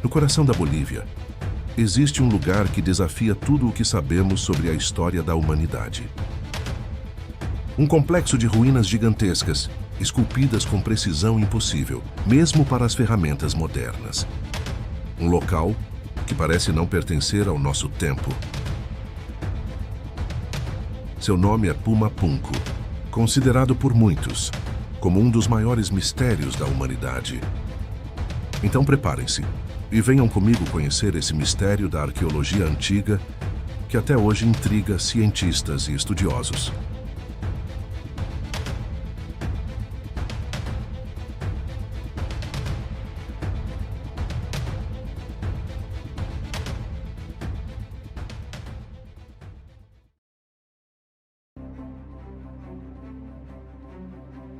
No coração da Bolívia, existe um lugar que desafia tudo o que sabemos sobre a história da humanidade. Um complexo de ruínas gigantescas, esculpidas com precisão impossível, mesmo para as ferramentas modernas. Um local que parece não pertencer ao nosso tempo. Seu nome é Puma Punku, considerado por muitos como um dos maiores mistérios da humanidade. Então preparem-se e venham comigo conhecer esse mistério da arqueologia antiga que até hoje intriga cientistas e estudiosos.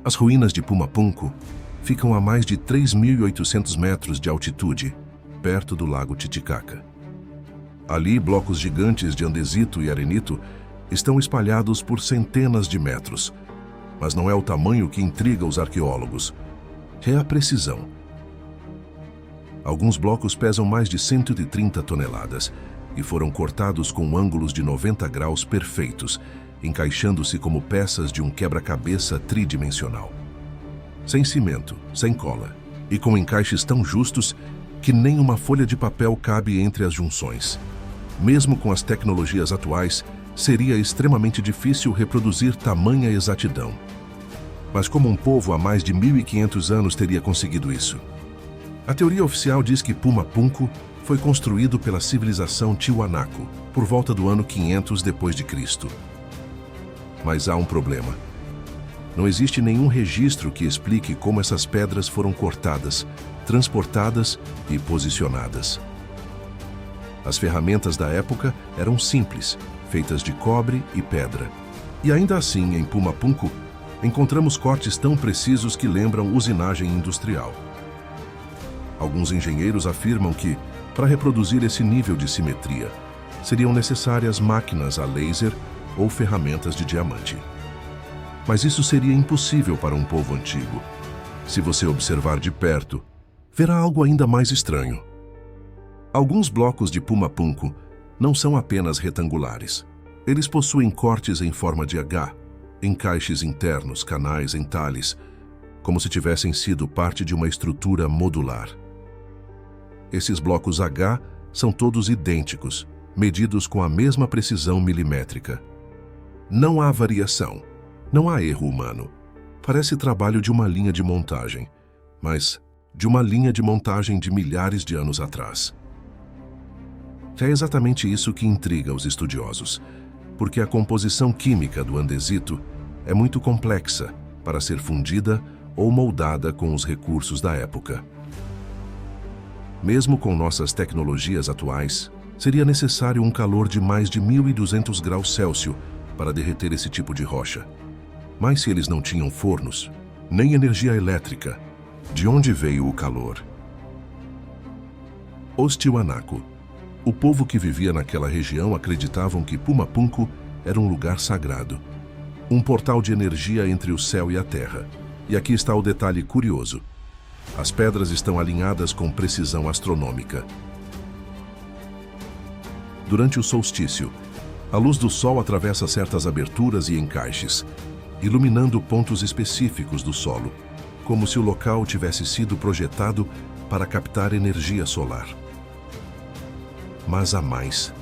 As ruínas de Puma Punku ficam a mais de 3.800 metros de altitude, perto do lago Titicaca. Ali, blocos gigantes de andesito e arenito estão espalhados por centenas de metros. Mas não é o tamanho que intriga os arqueólogos, é a precisão. Alguns blocos pesam mais de 130 toneladas e foram cortados com ângulos de 90 graus perfeitos, encaixando-se como peças de um quebra-cabeça tridimensional. Sem cimento, sem cola e com encaixes tão justos que nem uma folha de papel cabe entre as junções. Mesmo com as tecnologias atuais, seria extremamente difícil reproduzir tamanha exatidão. Mas como um povo há mais de 1.500 anos teria conseguido isso? A teoria oficial diz que Puma Punku foi construído pela civilização Tiwanaku por volta do ano 500 d.C. Mas há um problema. Não existe nenhum registro que explique como essas pedras foram cortadas, transportadas e posicionadas. As ferramentas da época eram simples, feitas de cobre e pedra. E ainda assim, em Puma Punku, encontramos cortes tão precisos que lembram usinagem industrial. Alguns engenheiros afirmam que, para reproduzir esse nível de simetria, seriam necessárias máquinas a laser ou ferramentas de diamante. Mas isso seria impossível para um povo antigo. Se você observar de perto, verá algo ainda mais estranho. Alguns blocos de Puma Punku não são apenas retangulares. Eles possuem cortes em forma de H, encaixes internos, canais, entalhes, como se tivessem sido parte de uma estrutura modular. Esses blocos H são todos idênticos, medidos com a mesma precisão milimétrica. Não há variação, não há erro humano. Parece trabalho de uma linha de montagem, mas de uma linha de montagem de milhares de anos atrás. É exatamente isso que intriga os estudiosos, porque a composição química do andesito é muito complexa para ser fundida ou moldada com os recursos da época. Mesmo com nossas tecnologias atuais, seria necessário um calor de mais de 1.200 graus Celsius para derreter esse tipo de rocha. Mas se eles não tinham fornos, nem energia elétrica, de onde veio o calor? Os Tiwanaku, o povo que vivia naquela região, acreditavam que Puma Punku era um lugar sagrado, um portal de energia entre o céu e a terra. E aqui está o detalhe curioso. As pedras estão alinhadas com precisão astronômica. Durante o solstício, a luz do sol atravessa certas aberturas e encaixes, iluminando pontos específicos do solo, como se o local tivesse sido projetado para captar energia solar. Mas há mais.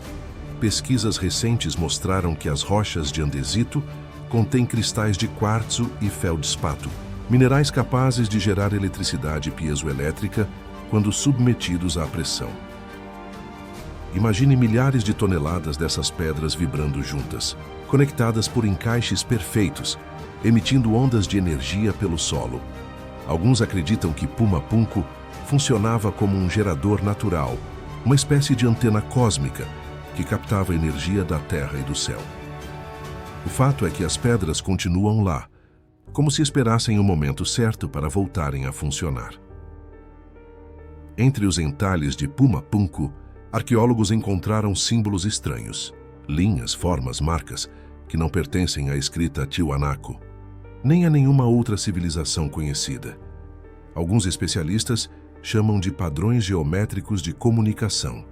Pesquisas recentes mostraram que as rochas de andesito contêm cristais de quartzo e feldspato, minerais capazes de gerar eletricidade piezoelétrica quando submetidos à pressão. Imagine milhares de toneladas dessas pedras vibrando juntas, conectadas por encaixes perfeitos, emitindo ondas de energia pelo solo. Alguns acreditam que Puma Punku funcionava como um gerador natural, uma espécie de antena cósmica que captava a energia da terra e do céu. O fato é que as pedras continuam lá, como se esperassem o momento certo para voltarem a funcionar. Entre os entalhes de Puma Punku, arqueólogos encontraram símbolos estranhos, linhas, formas, marcas, que não pertencem à escrita Tiwanaku, nem a nenhuma outra civilização conhecida. Alguns especialistas chamam de padrões geométricos de comunicação.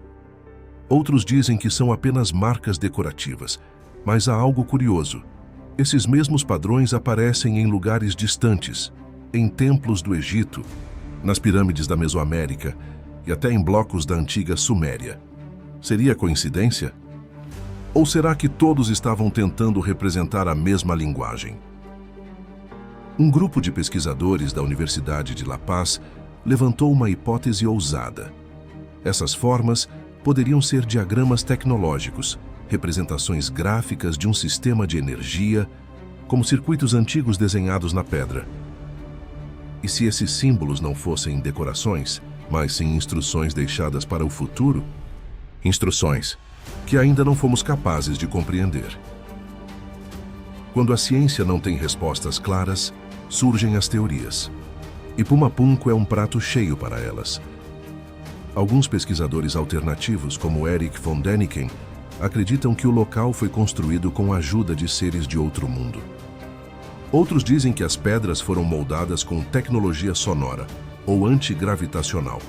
Outros dizem que são apenas marcas decorativas, mas há algo curioso. Esses mesmos padrões aparecem em lugares distantes, em templos do Egito, nas pirâmides da Mesoamérica e até em blocos da antiga Suméria. Seria coincidência? Ou será que todos estavam tentando representar a mesma linguagem? Um grupo de pesquisadores da Universidade de La Paz levantou uma hipótese ousada. Essas formas poderiam ser diagramas tecnológicos, representações gráficas de um sistema de energia, como circuitos antigos desenhados na pedra. E se esses símbolos não fossem decorações, mas sim instruções deixadas para o futuro? Instruções que ainda não fomos capazes de compreender. Quando a ciência não tem respostas claras, surgem as teorias. E Puma Punku é um prato cheio para elas. Alguns pesquisadores alternativos, como Eric von Däniken, acreditam que o local foi construído com a ajuda de seres de outro mundo. Outros dizem que as pedras foram moldadas com tecnologia sonora ou antigravitacional.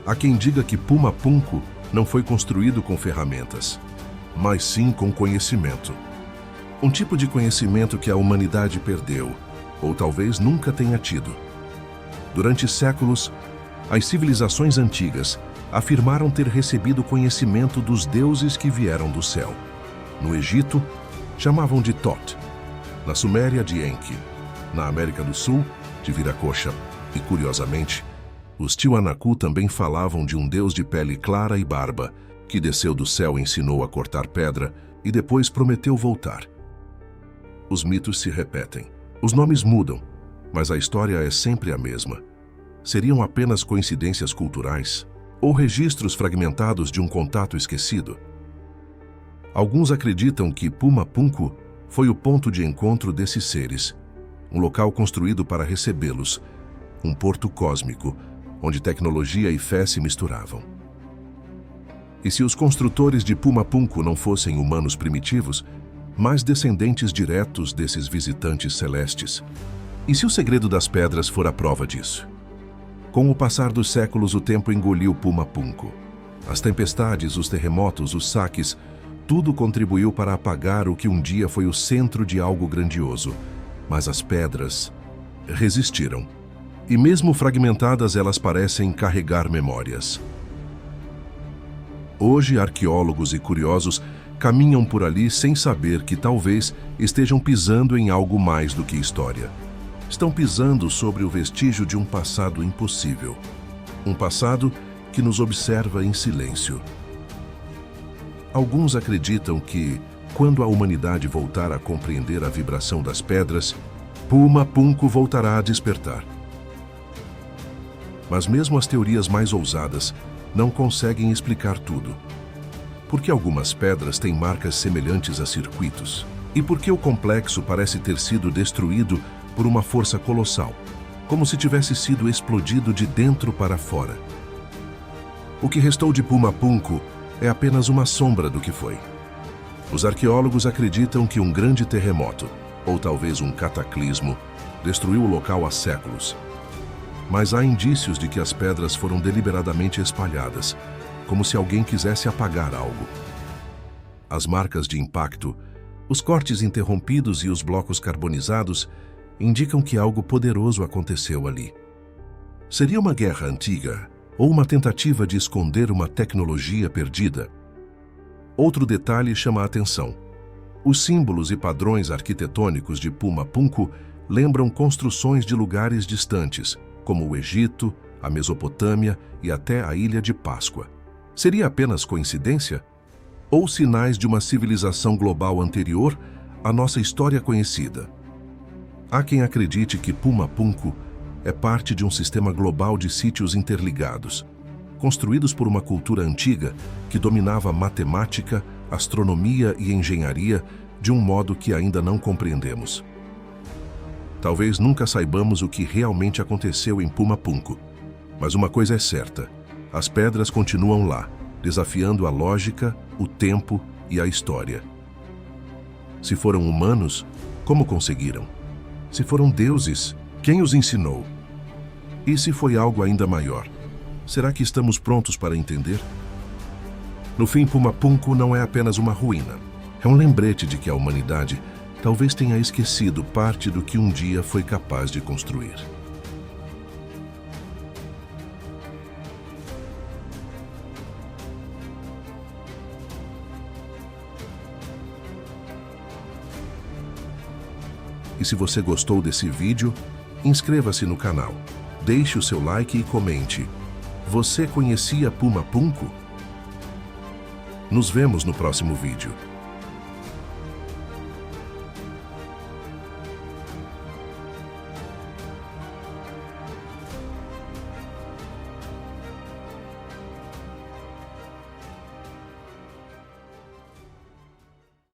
Há quem diga que Puma Punku não foi construído com ferramentas, mas sim com conhecimento. Um tipo de conhecimento que a humanidade perdeu, ou talvez nunca tenha tido. Durante séculos, as civilizações antigas afirmaram ter recebido conhecimento dos deuses que vieram do céu. No Egito, chamavam de Thoth. Na Suméria, de Enki. Na América do Sul, de Viracocha. E, curiosamente, os Tiwanaku também falavam de um deus de pele clara e barba, que desceu do céu e ensinou a cortar pedra e depois prometeu voltar. Os mitos se repetem. Os nomes mudam, mas a história é sempre a mesma. Seriam apenas coincidências culturais ou registros fragmentados de um contato esquecido? Alguns acreditam que Puma Punku foi o ponto de encontro desses seres, um local construído para recebê-los, um porto cósmico, onde tecnologia e fé se misturavam. E se os construtores de Puma Punku não fossem humanos primitivos, mas descendentes diretos desses visitantes celestes? E se o segredo das pedras for a prova disso? Com o passar dos séculos, o tempo engoliu Puma Punku. As tempestades, os terremotos, os saques, tudo contribuiu para apagar o que um dia foi o centro de algo grandioso. Mas as pedras resistiram. E mesmo fragmentadas, elas parecem carregar memórias. Hoje, arqueólogos e curiosos caminham por ali sem saber que talvez estejam pisando em algo mais do que história. Estão pisando sobre o vestígio de um passado impossível. Um passado que nos observa em silêncio. Alguns acreditam que, quando a humanidade voltar a compreender a vibração das pedras, Puma Punku voltará a despertar. Mas mesmo as teorias mais ousadas não conseguem explicar tudo. Por que algumas pedras têm marcas semelhantes a circuitos? E por que o complexo parece ter sido destruído por uma força colossal, como se tivesse sido explodido de dentro para fora? O que restou de Puma Punku é apenas uma sombra do que foi. Os arqueólogos acreditam que um grande terremoto, ou talvez um cataclismo, destruiu o local há séculos. Mas há indícios de que as pedras foram deliberadamente espalhadas, como se alguém quisesse apagar algo. As marcas de impacto, os cortes interrompidos e os blocos carbonizados indicam que algo poderoso aconteceu ali. Seria uma guerra antiga ou uma tentativa de esconder uma tecnologia perdida? Outro detalhe chama a atenção. Os símbolos e padrões arquitetônicos de Puma Punku lembram construções de lugares distantes, como o Egito, a Mesopotâmia e até a Ilha de Páscoa. Seria apenas coincidência? Ou sinais de uma civilização global anterior à nossa história conhecida? Há quem acredite que Puma Punku é parte de um sistema global de sítios interligados, construídos por uma cultura antiga que dominava matemática, astronomia e engenharia de um modo que ainda não compreendemos. Talvez nunca saibamos o que realmente aconteceu em Puma Punku, mas uma coisa é certa: as pedras continuam lá, desafiando a lógica, o tempo e a história. Se foram humanos, como conseguiram? Se foram deuses, quem os ensinou? E se foi algo ainda maior? Será que estamos prontos para entender? No fim, Pumapunku não é apenas uma ruína. É um lembrete de que a humanidade talvez tenha esquecido parte do que um dia foi capaz de construir. E se você gostou desse vídeo, inscreva-se no canal, deixe o seu like e comente. Você conhecia Pumapunku? Nos vemos no próximo vídeo.